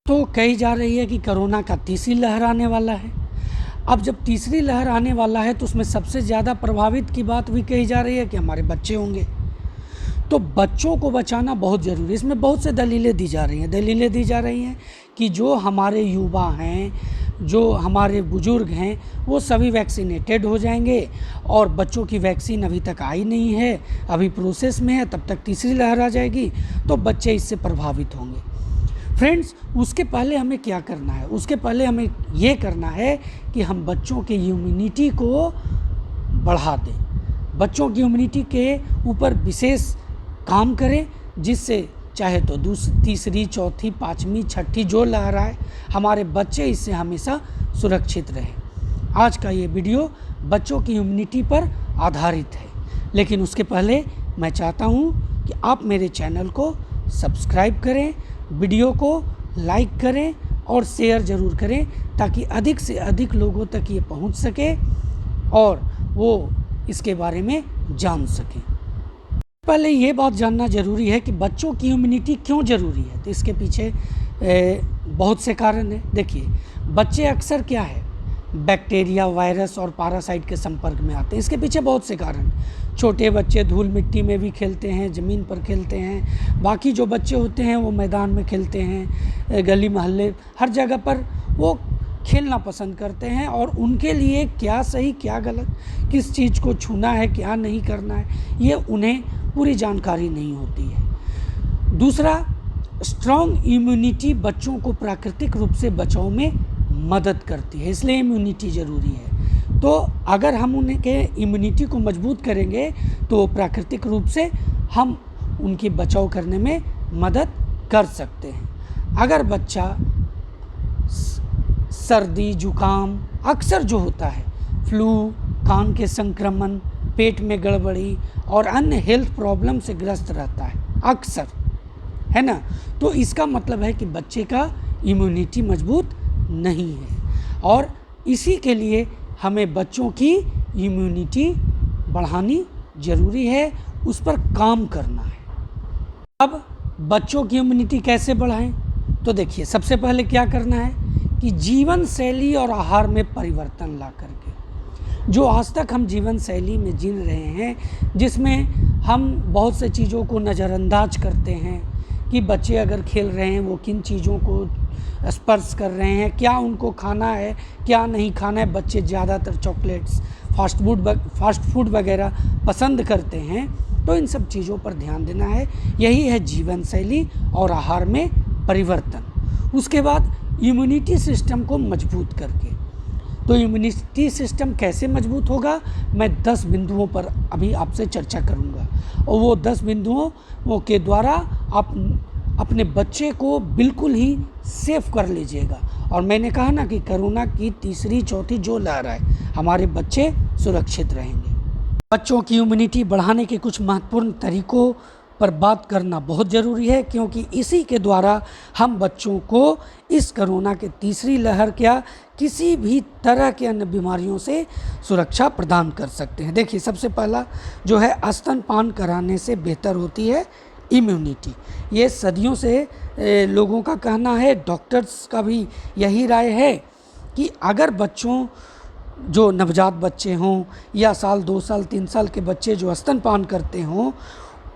तो कही जा रही है कि कोरोना का तीसरी लहर आने वाला है। अब जब तीसरी लहर आने वाला है तो उसमें सबसे ज़्यादा प्रभावित की बात भी कही जा रही है कि हमारे बच्चे होंगे। तो बच्चों को बचाना बहुत ज़रूरी है। इसमें बहुत से दलीलें दी जा रही हैं कि जो हमारे युवा हैं, जो हमारे बुज़ुर्ग हैं, वो सभी वैक्सीनेटेड हो जाएंगे और बच्चों की वैक्सीन अभी तक आई नहीं है, अभी प्रोसेस में है, तब तक तीसरी लहर आ जाएगी तो बच्चे इससे प्रभावित होंगे। फ्रेंड्स, उसके पहले हमें क्या करना है? उसके पहले हमें ये करना है कि हम बच्चों के इम्यूनिटी को बढ़ा दें, बच्चों की इम्यूनिटी के ऊपर विशेष काम करें, जिससे चाहे तो तीसरी, चौथी, पाँचवीं, छठी जो लहर आए, हमारे बच्चे इससे हमेशा सुरक्षित रहें। आज का ये वीडियो बच्चों की इम्यूनिटी पर आधारित है, लेकिन उसके पहले मैं चाहता हूँ कि आप मेरे चैनल को सब्सक्राइब करें, वीडियो को लाइक करें और शेयर ज़रूर करें ताकि अधिक से अधिक लोगों तक ये पहुँच सके और वो इसके बारे में जान सकें। पहले ये बात जानना ज़रूरी है कि बच्चों की इम्यूनिटी क्यों ज़रूरी है। तो इसके पीछे बहुत से कारण हैं। देखिए, बच्चे अक्सर क्या है, बैक्टीरिया, वायरस और पैरासाइट के संपर्क में आते हैं। इसके पीछे बहुत से कारण। छोटे बच्चे धूल मिट्टी में भी खेलते हैं, ज़मीन पर खेलते हैं। बाकी जो बच्चे होते हैं वो मैदान में खेलते हैं, गली मोहल्ले हर जगह पर वो खेलना पसंद करते हैं और उनके लिए क्या सही क्या गलत, किस चीज़ को छूना है, क्या नहीं करना है, ये उन्हें पूरी जानकारी नहीं होती है। दूसरा, स्ट्रॉन्ग इम्यूनिटी बच्चों को प्राकृतिक रूप से बचाव में मदद करती है, इसलिए इम्यूनिटी ज़रूरी है। तो अगर हम उनके इम्यूनिटी को मजबूत करेंगे तो प्राकृतिक रूप से हम उनकी बचाव करने में मदद कर सकते हैं। अगर बच्चा सर्दी, जुकाम अक्सर जो होता है, फ्लू, कान के संक्रमण, पेट में गड़बड़ी और अन्य हेल्थ प्रॉब्लम से ग्रस्त रहता है अक्सर, है ना, तो इसका मतलब है कि बच्चे का इम्यूनिटी मजबूत नहीं है और इसी के लिए हमें बच्चों की इम्यूनिटी बढ़ानी ज़रूरी है, उस पर काम करना है। अब बच्चों की इम्यूनिटी कैसे बढ़ाएं? तो देखिए, सबसे पहले क्या करना है कि जीवन शैली और आहार में परिवर्तन ला करके, जो आज तक हम जीवन शैली में जी रहे हैं, जिसमें हम बहुत से चीज़ों को नज़रअंदाज करते हैं कि बच्चे अगर खेल रहे हैं वो किन चीज़ों को स्पर्श कर रहे हैं, क्या उनको खाना है, क्या नहीं खाना है। बच्चे ज़्यादातर चॉकलेट्स, फास्ट फूड वगैरह पसंद करते हैं, तो इन सब चीज़ों पर ध्यान देना है। यही है जीवन शैली और आहार में परिवर्तन। उसके बाद इम्यूनिटी सिस्टम को मजबूत करके, तो इम्यूनिटी सिस्टम कैसे मजबूत होगा, मैं 10 बिंदुओं पर अभी आपसे चर्चा करूंगा और वो 10 बिंदुओं के द्वारा आप अपने बच्चे को बिल्कुल ही सेफ कर लीजिएगा। और मैंने कहा ना कि कोरोना की तीसरी, चौथी जो लहर आए, हमारे बच्चे सुरक्षित रहेंगे। बच्चों की इम्यूनिटी बढ़ाने के कुछ महत्वपूर्ण तरीकों पर बात करना बहुत ज़रूरी है, क्योंकि इसी के द्वारा हम बच्चों को इस कोरोना के तीसरी लहर क्या किसी भी तरह के अन्य बीमारियों से सुरक्षा प्रदान कर सकते हैं। देखिए, सबसे पहला जो है, स्तनपान कराने से बेहतर होती है इम्यूनिटी। ये सदियों से लोगों का कहना है, डॉक्टर्स का भी यही राय है कि अगर बच्चों, जो नवजात बच्चे हों या साल, 2 साल, 3 साल के बच्चे जो स्तनपान करते हों,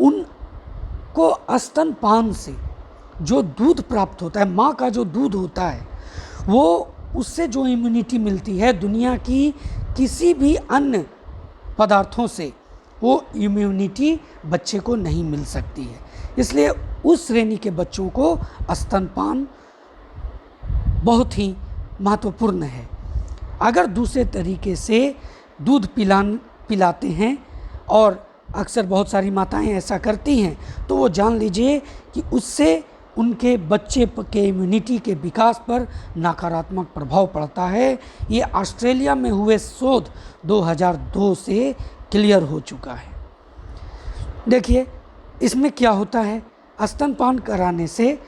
उनको स्तनपान से जो दूध प्राप्त होता है, माँ का जो दूध होता है, वो उससे जो इम्यूनिटी मिलती है, दुनिया की किसी भी अन्य पदार्थों से वो इम्यूनिटी बच्चे को नहीं मिल सकती है। इसलिए उस श्रेणी के बच्चों को स्तनपान बहुत ही महत्वपूर्ण है। अगर दूसरे तरीके से दूध पिलाते हैं, और अक्सर बहुत सारी माताएं ऐसा करती हैं, तो वो जान लीजिए कि उससे उनके बच्चे के इम्यूनिटी के विकास पर नकारात्मक प्रभाव पड़ता है। ये ऑस्ट्रेलिया में हुए शोध 2002 से क्लियर हो चुका है। देखिए, इसमें क्या होता है, स्तनपान कराने से,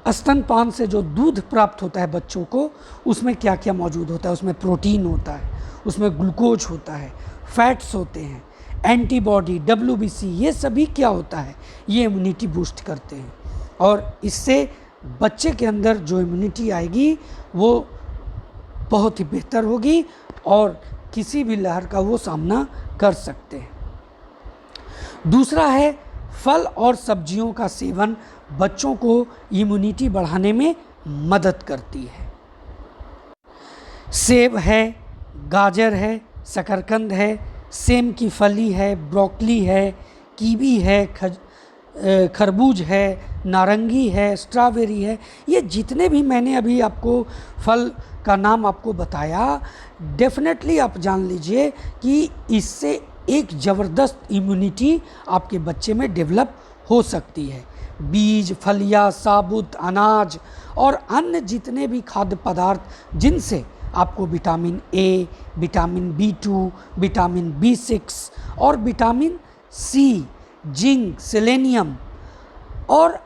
स्तनपान से जो दूध प्राप्त होता है बच्चों को, उसमें क्या क्या मौजूद होता है, उसमें प्रोटीन होता है, उसमें ग्लूकोज होता है, फैट्स होते हैं, एंटीबॉडी, WBC, ये सभी क्या होता है, ये इम्यूनिटी बूस्ट करते हैं और इससे बच्चे के अंदर जो इम्यूनिटी आएगी वो बहुत ही बेहतर होगी और किसी भी लहर का वो सामना कर सकते हैं। दूसरा है फल और सब्जियों का सेवन बच्चों को इम्यूनिटी बढ़ाने में मदद करती है। सेब है, गाजर है, शकरकंद है, सेम की फली है, ब्रोकली है, कीवी है, खरबूज है, नारंगी है, स्ट्रॉबेरी है, ये जितने भी मैंने अभी आपको फल का नाम आपको बताया, डेफिनेटली आप जान लीजिए कि इससे एक ज़बरदस्त इम्यूनिटी आपके बच्चे में डेवलप हो सकती है। बीज, फलियाँ, साबुत अनाज और अन्य जितने भी खाद्य पदार्थ जिनसे आपको vitamin A, vitamin B2, vitamin B6 और विटामिन सी, जिंक, सेलेनियम और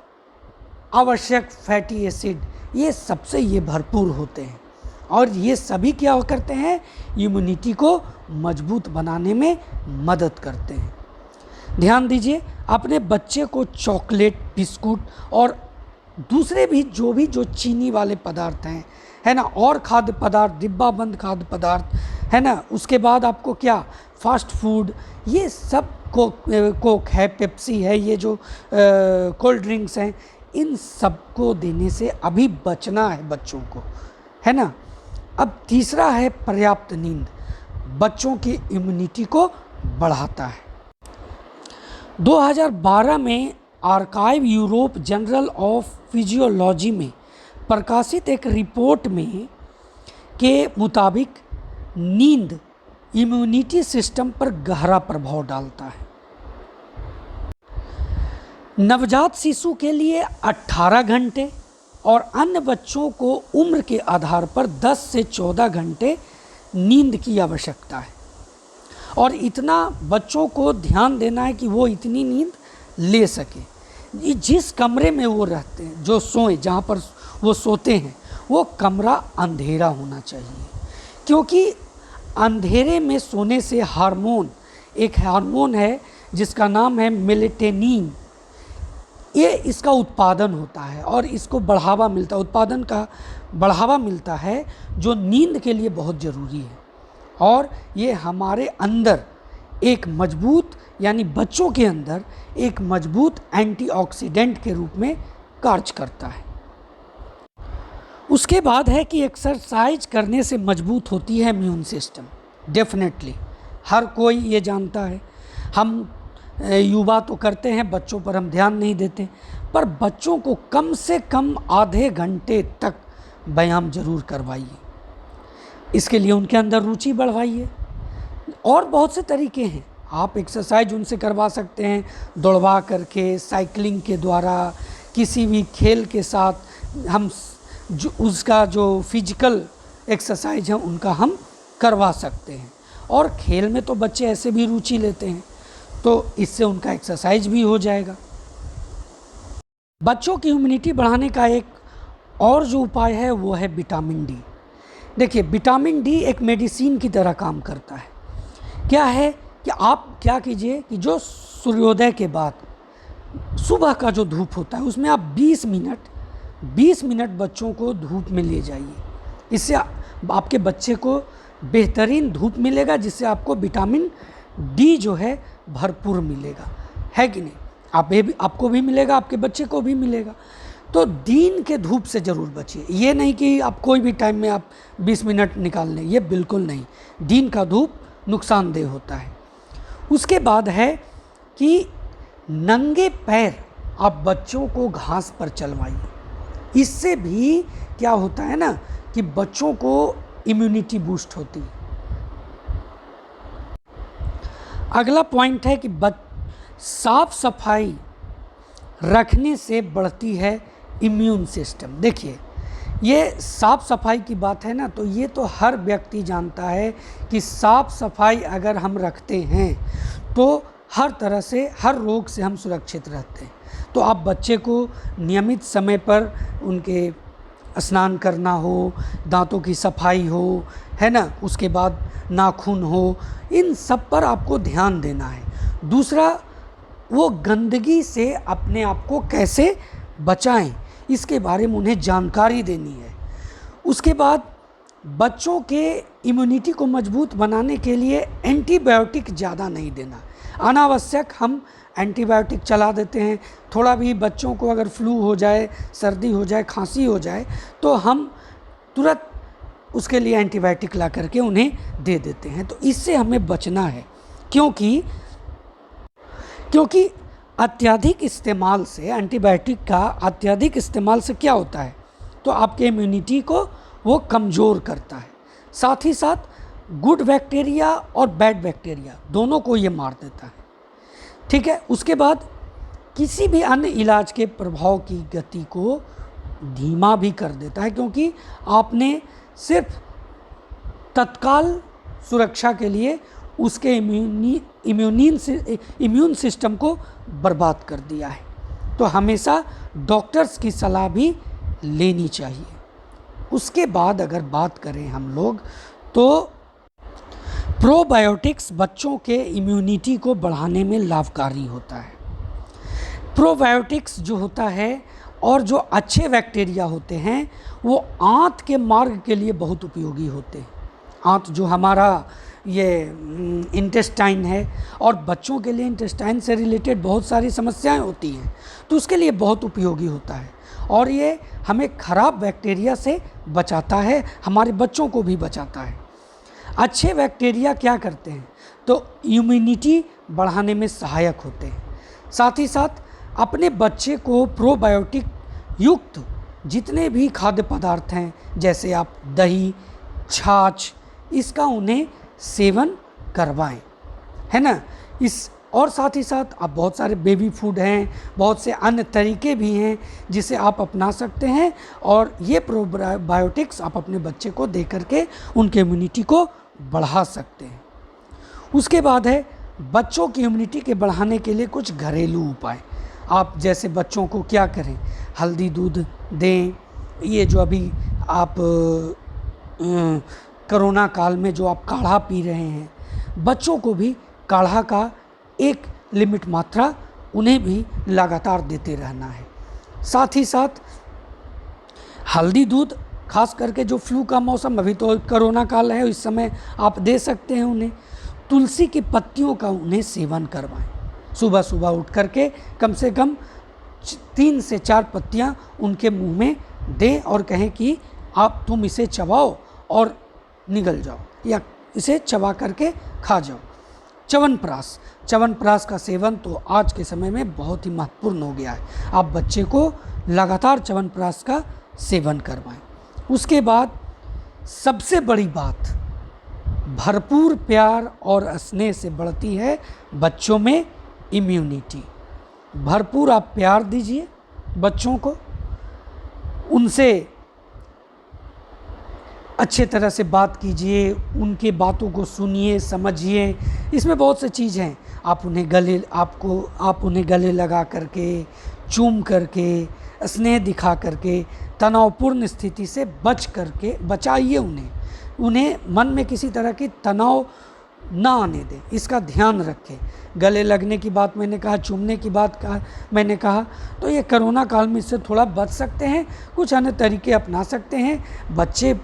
आवश्यक फैटी एसिड, ये सबसे ये भरपूर होते हैं और ये सभी क्या करते हैं, इम्यूनिटी को मजबूत बनाने में मदद करते हैं। ध्यान दीजिए, अपने बच्चे को चॉकलेट, बिस्कुट और दूसरे भी जो चीनी वाले पदार्थ हैं, है ना, और खाद्य पदार्थ, डिब्बा बंद खाद्य पदार्थ, है ना, उसके बाद आपको क्या फास्ट फूड, ये सब कोक है, पेप्सी है, ये जो कोल्ड ड्रिंक्स हैं, इन सबको देने से अभी बचना है बच्चों को, है ना। अब तीसरा है पर्याप्त नींद, बच्चों की इम्यूनिटी को बढ़ाता है। 2012 में archive Europe journal of physiology में प्रकाशित एक रिपोर्ट में के मुताबिक नींद इम्यूनिटी सिस्टम पर गहरा प्रभाव डालता है। नवजात शिशु के लिए 18 घंटे और अन्य बच्चों को उम्र के आधार पर 10 से 14 घंटे नींद की आवश्यकता है और इतना बच्चों को ध्यान देना है कि वो इतनी नींद ले सके। जिस कमरे में वो रहते हैं, जो सोए, जहाँ पर वो सोते हैं, वो कमरा अंधेरा होना चाहिए, क्योंकि अंधेरे में सोने से एक हार्मोन है जिसका नाम है मेलेटोनिन, ये इसका उत्पादन होता है और इसको उत्पादन का बढ़ावा मिलता है, जो नींद के लिए बहुत ज़रूरी है और ये हमारे अंदर एक मजबूत, यानी बच्चों के अंदर एक मजबूत एंटीऑक्सीडेंट के रूप में कार्य करता है। उसके बाद है कि एक्सरसाइज करने से मजबूत होती है इम्यून सिस्टम। डेफिनेटली हर कोई ये जानता है, हम युवा तो करते हैं, बच्चों पर हम ध्यान नहीं देते, पर बच्चों को कम से कम आधे घंटे तक व्यायाम जरूर करवाइए। इसके लिए उनके अंदर रुचि बढ़वाइए और बहुत से तरीके हैं, आप एक्सरसाइज उनसे करवा सकते हैं, दौड़वा करके, साइकिलिंग के द्वारा, किसी भी खेल के साथ हम उसका जो फिजिकल एक्सरसाइज है उनका हम करवा सकते हैं। और खेल में तो बच्चे ऐसे भी रुचि लेते हैं, तो इससे उनका एक्सरसाइज भी हो जाएगा। बच्चों की इम्यूनिटी बढ़ाने का एक और जो उपाय है वो है विटामिन डी। देखिए, विटामिन डी एक मेडिसिन की तरह काम करता है। क्या है कि आप क्या कीजिए कि जो सूर्योदय के बाद सुबह का जो धूप होता है उसमें आप 20 मिनट बच्चों को धूप में ले जाइए। इससे आपके बच्चे को बेहतरीन धूप मिलेगा, जिससे आपको विटामिन डी जो है भरपूर मिलेगा, है कि नहीं। आपको भी मिलेगा, आपके बच्चे को भी मिलेगा। तो दिन के धूप से ज़रूर बचिए। ये नहीं कि आप कोई भी टाइम में आप 20 मिनट निकाल लें, ये बिल्कुल नहीं। दिन का धूप नुकसानदेह होता है। उसके बाद है कि नंगे पैर आप बच्चों को घास पर चलवाइए। इससे भी क्या होता है ना कि बच्चों को इम्यूनिटी बूस्ट होती है। अगला पॉइंट है कि साफ सफाई रखने से बढ़ती है इम्यून सिस्टम। देखिए, ये साफ सफाई की बात है ना, तो ये तो हर व्यक्ति जानता है कि साफ सफाई अगर हम रखते हैं तो हर तरह से, हर रोग से हम सुरक्षित रहते हैं। तो आप बच्चे को नियमित समय पर उनके स्नान करना हो, दांतों की सफाई हो, है ना, उसके बाद नाखून हो, इन सब पर आपको ध्यान देना है। दूसरा, वो गंदगी से अपने आप को कैसे बचाएं, इसके बारे में उन्हें जानकारी देनी है। उसके बाद बच्चों के इम्यूनिटी को मजबूत बनाने के लिए एंटीबायोटिक ज़्यादा नहीं देना। अनावश्यक हम एंटीबायोटिक चला देते हैं। थोड़ा भी बच्चों को अगर फ्लू हो जाए, सर्दी हो जाए, खांसी हो जाए तो हम तुरंत उसके लिए एंटीबायोटिक ला करके उन्हें दे देते हैं। तो इससे हमें बचना है, क्योंकि अत्यधिक इस्तेमाल से, एंटीबायोटिक का अत्यधिक इस्तेमाल से क्या होता है, तो आपके इम्यूनिटी को वो कमज़ोर करता है। साथ ही साथ गुड बैक्टीरिया और बैड बैक्टीरिया दोनों को ये मार देता है। ठीक है। उसके बाद किसी भी अन्य इलाज के प्रभाव की गति को धीमा भी कर देता है, क्योंकि आपने सिर्फ तत्काल सुरक्षा के लिए उसके इम्यून सिस्टम को बर्बाद कर दिया है। तो हमेशा डॉक्टर्स की सलाह भी लेनी चाहिए। उसके बाद अगर बात करें हम लोग, तो प्रोबायोटिक्स बच्चों के इम्यूनिटी को बढ़ाने में लाभकारी होता है। प्रोबायोटिक्स जो होता है और जो अच्छे बैक्टीरिया होते हैं वो आंत के मार्ग के लिए बहुत उपयोगी होते हैं। आंत जो हमारा ये इंटेस्टाइन है, और बच्चों के लिए इंटेस्टाइन से रिलेटेड बहुत सारी समस्याएं होती हैं, तो उसके लिए बहुत उपयोगी होता है। और ये हमें ख़राब बैक्टीरिया से बचाता है, हमारे बच्चों को भी बचाता है। अच्छे बैक्टीरिया क्या करते हैं, तो इम्यूनिटी बढ़ाने में सहायक होते हैं। साथ ही साथ अपने बच्चे को प्रोबायोटिक युक्त जितने भी खाद्य पदार्थ हैं, जैसे आप दही, छाछ, इसका उन्हें सेवन करवाएं, है ना। और साथ ही साथ आप बहुत सारे बेबी फूड हैं, बहुत से अन्य तरीके भी हैं जिसे आप अपना सकते हैं, और ये प्रोबायोटिक्स आप अपने बच्चे को दे करके उनके इम्यूनिटी को बढ़ा सकते हैं। उसके बाद है बच्चों की इम्यूनिटी के बढ़ाने के लिए कुछ घरेलू उपाय। आप जैसे बच्चों को क्या करें, हल्दी दूध दें। ये जो अभी आप कोरोना काल में जो आप काढ़ा पी रहे हैं, बच्चों को भी काढ़ा का एक लिमिट मात्रा उन्हें भी लगातार देते रहना है। साथ ही साथ हल्दी दूध, खास करके जो फ्लू का मौसम, अभी तो कोरोना काल है, इस समय आप दे सकते हैं उन्हें। तुलसी की पत्तियों का उन्हें सेवन करवाएं। सुबह सुबह उठ करके कम से कम 3 से 4 पत्तियां उनके मुंह में दें और कहें कि आप तुम इसे चबाओ और निगल जाओ, या इसे चबा करके खा जाओ। च्यवनप्राश का सेवन तो आज के समय में बहुत ही महत्वपूर्ण हो गया है। आप बच्चे को लगातार च्यवनप्राश का सेवन करवाएं। उसके बाद सबसे बड़ी बात, भरपूर प्यार और स्नेह से बढ़ती है बच्चों में इम्यूनिटी। भरपूर आप प्यार दीजिए बच्चों को, उनसे अच्छे तरह से बात कीजिए, उनके बातों को सुनिए, समझिए। इसमें बहुत सी चीज़ हैं। आप उन्हें गले लगा करके, चूम करके, स्नेह दिखा करके, तनावपूर्ण स्थिति से बचाइए उन्हें मन में किसी तरह की तनाव ना आने दें, इसका ध्यान रखें। गले लगने की बात मैंने कहा, चूमने की बात मैंने कहा, तो ये कोरोना काल में इससे थोड़ा बच सकते हैं। कुछ अन्य तरीके अपना सकते हैं। बच्चे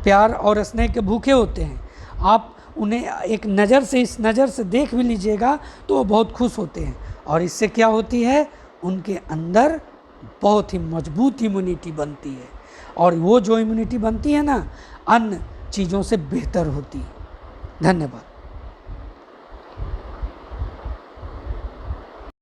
प्यार और स्नेह के भूखे होते हैं। आप उन्हें एक नज़र से, इस नज़र से देख भी लीजिएगा तो वो बहुत खुश होते हैं, और इससे क्या होती है, उनके अंदर बहुत ही मजबूत इम्यूनिटी बनती है, और वो जो इम्यूनिटी बनती है ना, अन्य चीज़ों से बेहतर होती है। धन्यवाद।